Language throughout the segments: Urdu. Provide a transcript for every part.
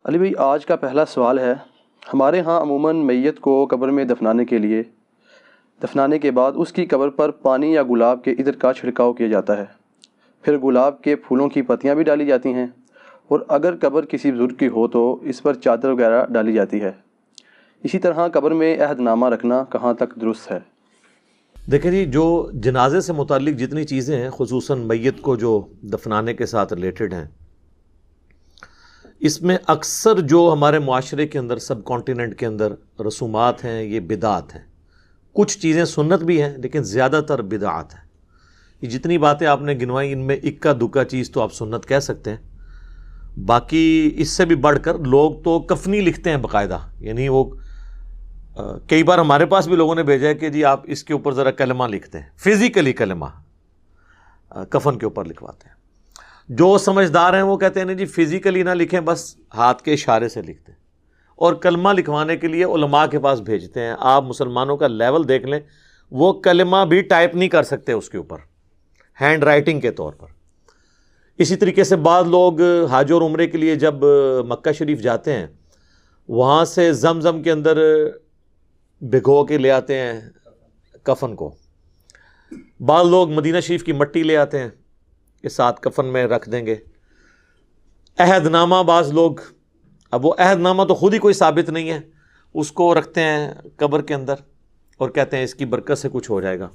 علی بھائی، آج کا پہلا سوال ہے۔ ہمارے ہاں عموماً میت کو قبر میں دفنانے کے بعد اس کی قبر پر پانی یا گلاب کے عطر کا چھڑکاؤ کیا جاتا ہے، پھر گلاب کے پھولوں کی پتیاں بھی ڈالی جاتی ہیں، اور اگر قبر کسی بزرگ کی ہو تو اس پر چادر وغیرہ ڈالی جاتی ہے۔ اسی طرح قبر میں عہد نامہ رکھنا کہاں تک درست ہے؟ دیکھیں جی، جو جنازے سے متعلق جتنی چیزیں ہیں، خصوصاً میت کو جو دفنانے کے ساتھ ریلیٹڈ ہیں، اس میں اکثر جو ہمارے معاشرے کے اندر، سب کانٹیننٹ کے اندر رسومات ہیں، یہ بدعات ہیں۔ کچھ چیزیں سنت بھی ہیں لیکن زیادہ تر بدعات ہیں۔ یہ جتنی باتیں آپ نے گنوائی، ان میں اکا دکا چیز تو آپ سنت کہہ سکتے ہیں۔ باقی اس سے بھی بڑھ کر لوگ تو کفنی لکھتے ہیں باقاعدہ، یعنی وہ کئی بار ہمارے پاس بھی لوگوں نے بھیجا ہے کہ جی آپ اس کے اوپر ذرا کلمہ لکھتے ہیں، فزیکلی کلمہ کفن کے اوپر لکھواتے ہیں۔ جو سمجھدار ہیں وہ کہتے ہیں جی فزیکلی نہ لکھیں، بس ہاتھ کے اشارے سے لکھتے ہیں، اور کلمہ لکھوانے کے لیے علماء کے پاس بھیجتے ہیں۔ آپ مسلمانوں کا لیول دیکھ لیں، وہ کلمہ بھی ٹائپ نہیں کر سکتے اس کے اوپر، ہینڈ رائٹنگ کے طور پر۔ اسی طریقے سے بعض لوگ حج اور عمرے کے لیے جب مکہ شریف جاتے ہیں، وہاں سے زمزم کے اندر بھگو کے لے آتے ہیں کفن کو۔ بعض لوگ مدینہ شریف کی مٹی لے آتے ہیں کہ ساتھ کفن میں رکھ دیں گے۔ عہد نامہ بعض لوگ، اب وہ عہد نامہ تو خود ہی کوئی ثابت نہیں ہے، اس کو رکھتے ہیں قبر کے اندر اور کہتے ہیں اس کی برکت سے کچھ ہو جائے گا۔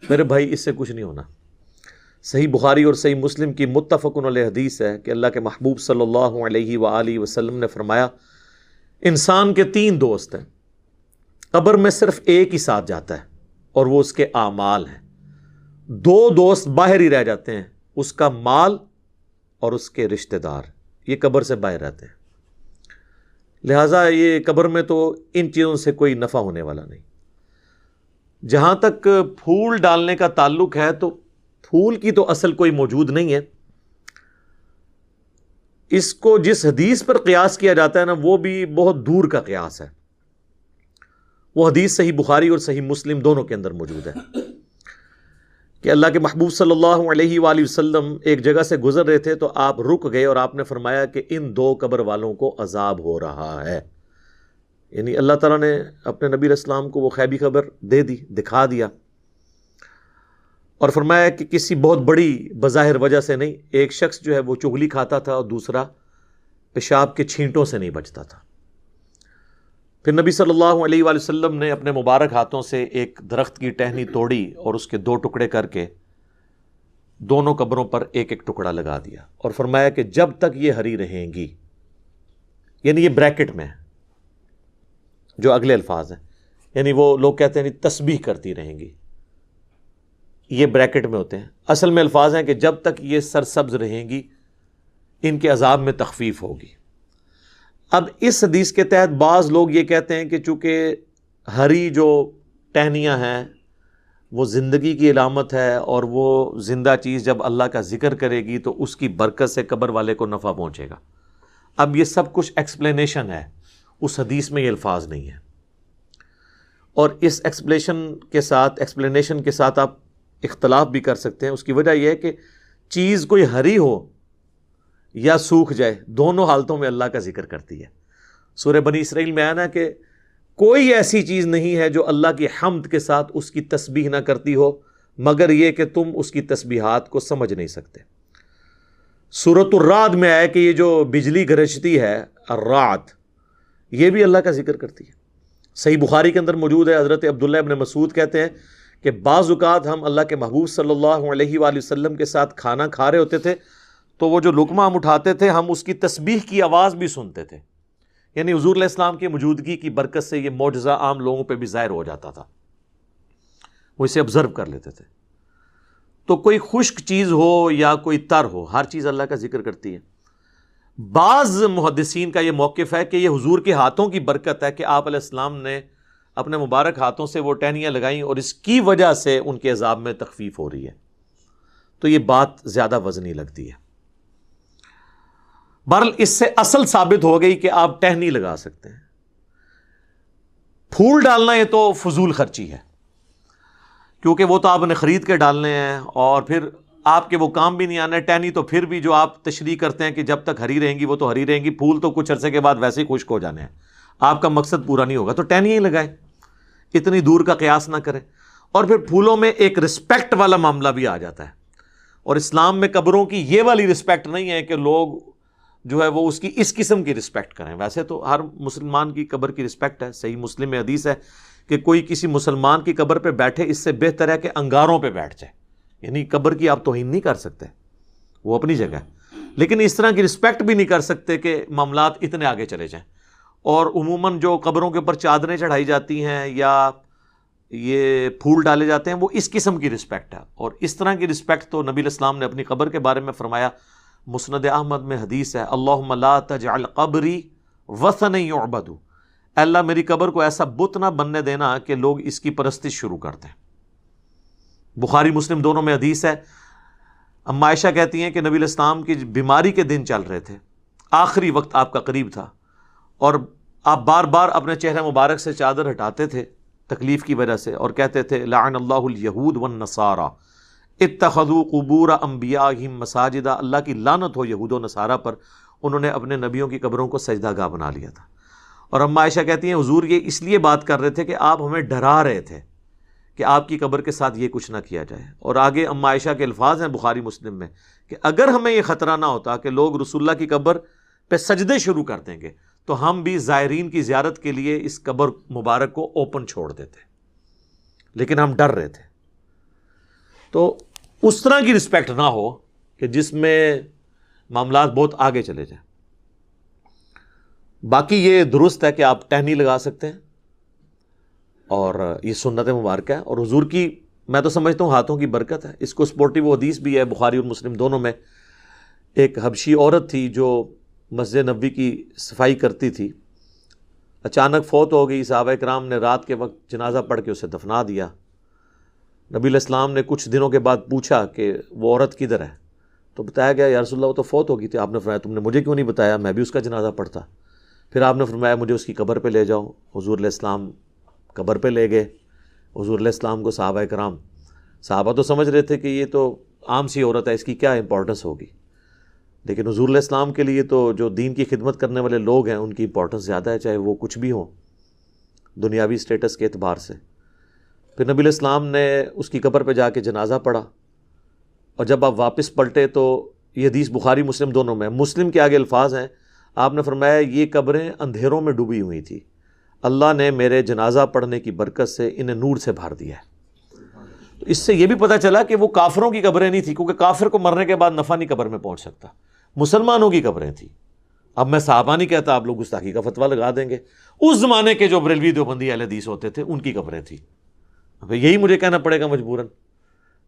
میرے بھائی، اس سے کچھ نہیں ہونا۔ صحیح بخاری اور صحیح مسلم کی متفق علیہ حدیث ہے کہ اللہ کے محبوب صلی اللہ علیہ وآلہ وسلم نے فرمایا، انسان کے 3 دوست ہیں، قبر میں صرف ایک ہی ساتھ جاتا ہے اور وہ اس کے اعمال ہیں۔ 2 دوست باہر ہی رہ جاتے ہیں، اس کا مال اور اس کے رشتہ دار، یہ قبر سے باہر رہتے ہیں۔ لہٰذا یہ قبر میں تو ان چیزوں سے کوئی نفع ہونے والا نہیں۔ جہاں تک پھول ڈالنے کا تعلق ہے، تو پھول کی تو اصل کوئی موجود نہیں ہے۔ اس کو جس حدیث پر قیاس کیا جاتا ہے نا، وہ بھی بہت دور کا قیاس ہے۔ وہ حدیث صحیح بخاری اور صحیح مسلم دونوں کے اندر موجود ہے کہ اللہ کے محبوب صلی اللہ علیہ وآلہ وسلم ایک جگہ سے گزر رہے تھے، تو آپ رک گئے اور آپ نے فرمایا کہ ان 2 قبر والوں کو عذاب ہو رہا ہے۔ یعنی اللہ تعالیٰ نے اپنے نبی علیہ السلام کو وہ غیبی خبر دے دی، دکھا دیا، اور فرمایا کہ کسی بہت بڑی بظاہر وجہ سے نہیں، ایک شخص جو ہے وہ چغلی کھاتا تھا اور دوسرا پیشاب کے چھینٹوں سے نہیں بچتا تھا۔ پھر نبی صلی اللہ علیہ وآلہ وسلم نے اپنے مبارک ہاتھوں سے ایک درخت کی ٹہنی توڑی اور اس کے 2 ٹکڑے کر کے دونوں قبروں پر ایک ایک ٹکڑا لگا دیا، اور فرمایا کہ جب تک یہ ہری رہیں گی، یعنی یہ بریکٹ میں ہے جو اگلے الفاظ ہیں، یعنی وہ لوگ کہتے ہیں تسبیح کرتی رہیں گی، یہ بریکٹ میں ہوتے ہیں۔ اصل میں الفاظ ہیں کہ جب تک یہ سرسبز رہیں گی، ان کے عذاب میں تخفیف ہوگی۔ اب اس حدیث کے تحت بعض لوگ یہ کہتے ہیں کہ چونکہ ہری جو ٹہنیاں ہیں وہ زندگی کی علامت ہے، اور وہ زندہ چیز جب اللہ کا ذکر کرے گی تو اس کی برکت سے قبر والے کو نفع پہنچے گا۔ اب یہ سب کچھ ایکسپلینیشن ہے، اس حدیث میں یہ الفاظ نہیں ہے، اور اس ایکسپلینیشن کے ساتھ آپ اختلاف بھی کر سکتے ہیں۔ اس کی وجہ یہ ہے کہ چیز کوئی ہری ہو یا سوکھ جائے، دونوں حالتوں میں اللہ کا ذکر کرتی ہے۔ سورہ بنی اسرائیل میں آیا نا کہ کوئی ایسی چیز نہیں ہے جو اللہ کی حمد کے ساتھ اس کی تسبیح نہ کرتی ہو، مگر یہ کہ تم اس کی تسبیحات کو سمجھ نہیں سکتے۔ سورۃ الرعد میں آیا کہ یہ جو بجلی گرجتی ہے، الرعد، یہ بھی اللہ کا ذکر کرتی ہے۔ صحیح بخاری کے اندر موجود ہے، حضرت عبداللہ ابن مسعود کہتے ہیں کہ بعض اوقات ہم اللہ کے محبوب صلی اللہ علیہ وآلہ وسلم کے ساتھ کھانا کھا رہے ہوتے تھے، تو وہ جو لقمہ ہم اٹھاتے تھے، ہم اس کی تسبیح کی آواز بھی سنتے تھے۔ یعنی حضور علیہ السلام کی موجودگی کی برکت سے یہ معجزہ عام لوگوں پہ بھی ظاہر ہو جاتا تھا، وہ اسے آبزرو کر لیتے تھے۔ تو کوئی خشک چیز ہو یا کوئی تر ہو، ہر چیز اللہ کا ذکر کرتی ہے۔ بعض محدثین کا یہ موقف ہے کہ یہ حضور کے ہاتھوں کی برکت ہے کہ آپ علیہ السلام نے اپنے مبارک ہاتھوں سے وہ ٹہنیاں لگائیں، اور اس کی وجہ سے ان کے عذاب میں تخفیف ہو رہی ہے۔ تو یہ بات زیادہ وزنی لگتی ہے۔ بہرحال اس سے اصل ثابت ہو گئی کہ آپ ٹہنی لگا سکتے ہیں۔ پھول ڈالنا یہ تو فضول خرچی ہے، کیونکہ وہ تو آپ نے خرید کے ڈالنے ہیں، اور پھر آپ کے وہ کام بھی نہیں آنا. ٹہنی تو پھر بھی جو آپ تشریح کرتے ہیں کہ جب تک ہری رہیں گی وہ تو ہری رہیں گی, پھول تو کچھ عرصے کے بعد ویسے ہی خشک ہو جانے ہیں, آپ کا مقصد پورا نہیں ہوگا, تو ٹہنی ہی لگائیں, اتنی دور کا قیاس نہ کریں. اور پھر پھولوں میں ایک رسپیکٹ والا معاملہ بھی آ جاتا ہے, اور اسلام میں قبروں کی یہ والی رسپیکٹ نہیں ہے کہ لوگ جو ہے وہ اس کی اس قسم کی رسپیکٹ کریں. ویسے تو ہر مسلمان کی قبر کی رسپیکٹ ہے, صحیح مسلم میں حدیث ہے کہ کوئی کسی مسلمان کی قبر پہ بیٹھے اس سے بہتر ہے کہ انگاروں پہ بیٹھ جائے. یعنی قبر کی آپ توہین نہیں کر سکتے, وہ اپنی جگہ ہے, لیکن اس طرح کی رسپیکٹ بھی نہیں کر سکتے کہ معاملات اتنے آگے چلے جائیں. اور عموماً جو قبروں کے اوپر چادریں چڑھائی جاتی ہیں یا یہ پھول ڈالے جاتے ہیں وہ اس قسم کی رسپیکٹ ہے. اور اس طرح کی رسپیکٹ تو نبی علیہ السلام نے اپنی قبر کے بارے میں فرمایا, مسند احمد میں حدیث ہے, اللہم لا تجعل قبری وثنا یعبد, اللہ میری قبر کو ایسا بت نہ بننے دینا کہ لوگ اس کی پرستش شروع کرتے ہیں. بخاری مسلم دونوں میں حدیث ہے. اما عائشہ کہتی ہیں کہ نبی علیہ السلام کی بیماری کے دن چل رہے تھے, آخری وقت آپ کا قریب تھا, اور آپ بار بار اپنے چہرے مبارک سے چادر ہٹاتے تھے تکلیف کی وجہ سے, اور کہتے تھے لعن اللہ الیہود والنصارى اتخذوا قبور انبیائہم مساجدا, اللہ کی لعنت ہو یہود و نصارہ پر, انہوں نے اپنے نبیوں کی قبروں کو سجدہ گاہ بنا لیا تھا. اور اما عائشہ کہتی ہیں حضور یہ اس لیے بات کر رہے تھے کہ آپ ہمیں ڈرا رہے تھے کہ آپ کی قبر کے ساتھ یہ کچھ نہ کیا جائے. اور آگے اما عائشہ کے الفاظ ہیں بخاری مسلم میں کہ اگر ہمیں یہ خطرہ نہ ہوتا کہ لوگ رسول اللہ کی قبر پہ سجدے شروع کر دیں گے تو ہم بھی زائرین کی زیارت کے لیے اس قبر مبارک کو اوپن چھوڑ دیتے, لیکن ہم ڈر رہے تھے. تو اس طرح کی رسپیکٹ نہ ہو کہ جس میں معاملات بہت آگے چلے جائیں. باقی یہ درست ہے کہ آپ ٹہنی لگا سکتے ہیں, اور یہ سنت مبارکہ ہے, اور حضور کی میں تو سمجھتا ہوں ہاتھوں کی برکت ہے. اس کو سپورٹی وہ حدیث بھی ہے بخاری اور مسلم دونوں میں. ایک حبشی عورت تھی جو مسجد نبوی کی صفائی کرتی تھی, اچانک فوت ہو گئی. صحابہ کرام نے رات کے وقت جنازہ پڑھ کے اسے دفنا دیا. نبی علیہ السلام نے کچھ دنوں کے بعد پوچھا کہ وہ عورت کدھر ہے, تو بتایا گیا یا رسول اللہ وہ تو فوت ہو گئی تھی. آپ نے فرمایا تم نے مجھے کیوں نہیں بتایا, میں بھی اس کا جنازہ پڑھتا. پھر آپ نے فرمایا مجھے اس کی قبر پہ لے جاؤ. حضور علیہ السلام قبر پہ لے گئے. حضور علیہ السلام کو صحابہ تو سمجھ رہے تھے کہ یہ تو عام سی عورت ہے, اس کی کیا امپورٹنس ہوگی, لیکن حضور علیہ السلام کے لیے تو جو دین کی خدمت کرنے والے لوگ ہیں ان کی امپورٹنس زیادہ ہے, چاہے وہ کچھ بھی ہوں دنیاوی سٹیٹس کے اعتبار سے. پھر نبی علیہ السلام نے اس کی قبر پہ جا کے جنازہ پڑھا, اور جب آپ واپس پلٹے تو یہ حدیث بخاری مسلم دونوں میں, مسلم کے آگے الفاظ ہیں, آپ نے فرمایا یہ قبریں اندھیروں میں ڈوبی ہوئی تھی, اللہ نے میرے جنازہ پڑھنے کی برکت سے انہیں نور سے بھر دیا ہے. تو اس سے یہ بھی پتہ چلا کہ وہ کافروں کی قبریں نہیں تھیں, کیونکہ کافر کو مرنے کے بعد نفع نہیں قبر میں پہنچ سکتا, مسلمانوں کی قبریں تھیں. اب میں صحابہ نہیں کہتا, آپ لوگ گستاخی کا فتویٰ لگا دیں گے. اس زمانے کے جو بریلوی دیوبندی اہل حدیث ہوتے تھے ان کی قبریں تھیں. اب یہی مجھے کہنا پڑے گا مجبوراً,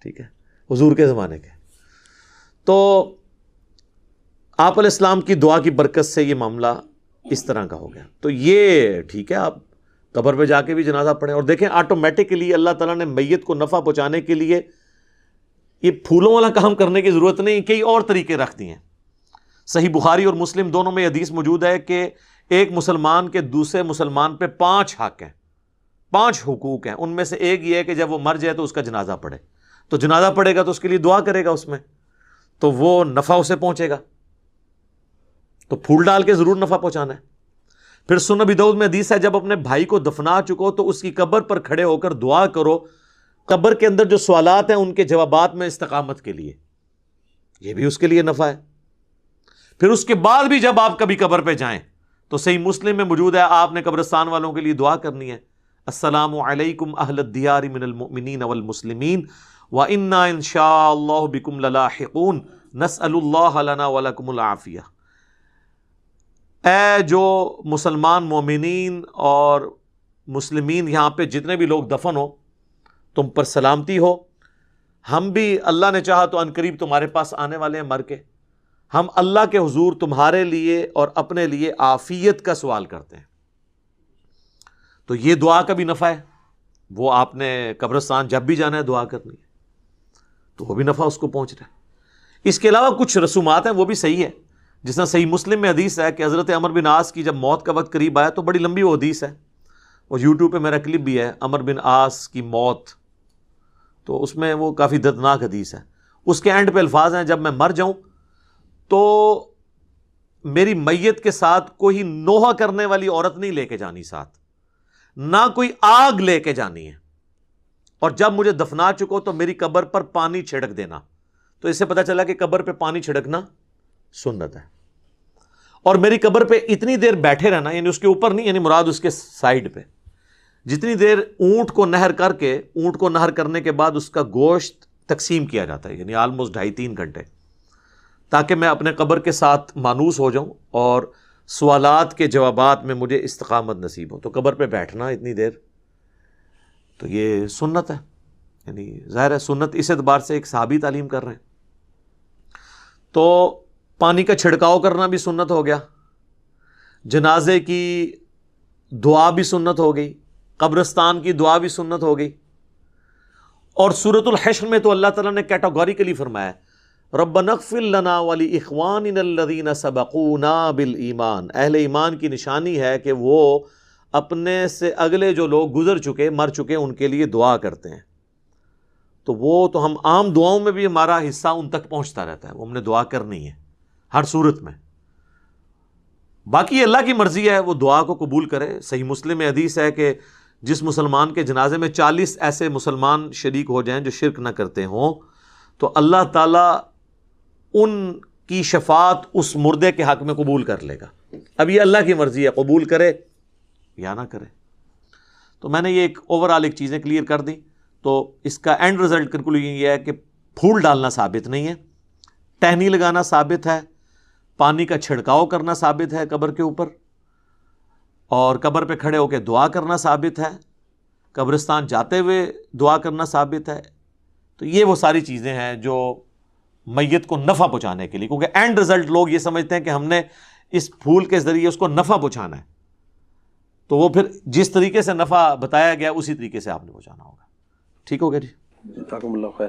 ٹھیک ہے, حضور کے زمانے کے. تو آپ علیہ السلام کی دعا کی برکت سے یہ معاملہ اس طرح کا ہو گیا. تو یہ ٹھیک ہے, آپ قبر پہ جا کے بھی جنازہ پڑھیں. اور دیکھیں آٹومیٹکلی اللہ تعالیٰ نے میت کو نفع پہنچانے کے لیے یہ پھولوں والا کام کرنے کی ضرورت نہیں, کئی اور طریقے رکھ دیے ہیں. صحیح بخاری اور مسلم دونوں میں حدیث موجود ہے کہ ایک مسلمان کے دوسرے مسلمان پہ 5 حق ہیں, 5 حقوق ہیں. ان میں سے ایک یہ ہے کہ جب وہ مر جائے تو اس کا جنازہ پڑھے. تو جنازہ پڑھے گا تو اس کے لیے دعا کرے گا اس میں, تو وہ نفع اسے پہنچے گا. تو پھول ڈال کے ضرور نفع پہنچانا ہے. پھر سنن ابی داؤد میں حدیث ہے جب اپنے بھائی کو دفنا چکو تو اس کی قبر پر کھڑے ہو کر دعا کرو, قبر کے اندر جو سوالات ہیں ان کے جوابات میں استقامت کے لیے, یہ بھی اس کے لیے نفع ہے. پھر اس کے بعد بھی جب آپ کبھی قبر پہ جائیں تو صحیح مسلم میں موجود ہے آپ نے قبرستان والوں کے لیے دعا کرنی ہے, السلام علیکم اہل الدیار من المؤمنین والمسلمین وَإِنَّا إِن شَاءَ اللَّهُ بِكُمْ لَلَاحِقُونَ نَسْأَلُ اللَّهَ لَنَا وَلَكُمُ الْعَافِيَةَ. اے جو مسلمان مومنین اور مسلمین یہاں پہ جتنے بھی لوگ دفن ہو تم پر سلامتی ہو, ہم بھی اللہ نے چاہا تو عنقریب تمہارے پاس آنے والے ہیں مر کے, ہم اللہ کے حضور تمہارے لیے اور اپنے لیے عافیت کا سوال کرتے ہیں. تو یہ دعا کا بھی نفع ہے, وہ آپ نے قبرستان جب بھی جانا ہے دعا کرنی ہے تو وہ بھی نفع اس کو پہنچ رہا ہے. اس کے علاوہ کچھ رسومات ہیں وہ بھی صحیح ہے, جس طرح صحیح مسلم میں حدیث ہے کہ حضرت عمر بن عاص کی جب موت کا وقت قریب آیا تو بڑی لمبی وہ حدیث ہے, اور یوٹیوب پہ میرا کلپ بھی ہے عمر بن عاص کی موت, تو اس میں وہ کافی دردناک حدیث ہے. اس کے اینڈ پہ الفاظ ہیں جب میں مر جاؤں تو میری میت کے ساتھ کوئی نوحہ کرنے والی عورت نہیں لے کے جانی ساتھ، نہ کوئی آگ لے کے جانی ہے، اور جب مجھے دفنا چکو تو میری قبر پر پانی چھڑک دینا۔ تو اس سے پتہ چلا کہ قبر پہ پانی چھڑکنا سنت ہے، اور میری قبر پہ اتنی دیر بیٹھے رہنا، یعنی اس کے اوپر نہیں، یعنی مراد اس کے سائیڈ پہ، جتنی دیر اونٹ کو نہر کر کے، اونٹ کو نہر کرنے کے بعد اس کا گوشت تقسیم کیا جاتا ہے، یعنی آلموسٹ 2.5-3 گھنٹے، تاکہ میں اپنے قبر کے ساتھ مانوس ہو جاؤں اور سوالات کے جوابات میں مجھے استقامت نصیب ہو۔ تو قبر پہ بیٹھنا اتنی دیر تو یہ سنت ہے، یعنی ظاہر ہے سنت اس اعتبار سے ایک صحابی تعلیم کر رہے ہیں۔ تو پانی کا چھڑکاؤ کرنا بھی سنت ہو گیا، جنازے کی دعا بھی سنت ہو گئی، قبرستان کی دعا بھی سنت ہو گئی، اور سورۃ الحشر میں تو اللہ تعالیٰ نے کیٹاگوریکلی فرمایا ربنا اغفر لنا ولاخواننا الذین سبقونا بالایمان، اہل ایمان کی نشانی ہے کہ وہ اپنے سے اگلے جو لوگ گزر چکے، مر چکے، ان کے لیے دعا کرتے ہیں۔ تو وہ تو ہم عام دعاؤں میں بھی ہمارا حصہ ان تک پہنچتا رہتا ہے، وہ ہم نے دعا کرنی ہے ہر صورت میں۔ باقی اللہ کی مرضی ہے، وہ دعا کو قبول کرے۔ صحیح مسلم میں حدیث ہے کہ جس مسلمان کے جنازے میں 40 ایسے مسلمان شریک ہو جائیں جو شرک نہ کرتے ہوں، تو اللہ تعالیٰ ان کی شفاعت اس مردے کے حق میں قبول کر لے گا۔ اب یہ اللہ کی مرضی ہے، قبول کرے یا نہ کرے۔ تو میں نے یہ ایک اوورآل ایک چیزیں کلیئر کر دی۔ تو اس کا اینڈ رزلٹ کنکلوژن یہ ہے کہ پھول ڈالنا ثابت نہیں ہے، ٹہنی لگانا ثابت ہے، پانی کا چھڑکاؤ کرنا ثابت ہے قبر کے اوپر، اور قبر پہ کھڑے ہو کے دعا کرنا ثابت ہے، قبرستان جاتے ہوئے دعا کرنا ثابت ہے۔ تو یہ وہ ساری چیزیں ہیں جو میت کو نفع پہنچانے کے لیے، کیونکہ اینڈ رزلٹ لوگ یہ سمجھتے ہیں کہ ہم نے اس پھول کے ذریعے اس کو نفع پہنچانا ہے، تو وہ پھر جس طریقے سے نفع بتایا گیا اسی طریقے سے آپ نے پہنچانا ہوگا۔ ٹھیک ہو گیا جی؟ جزاکم اللہ خیر۔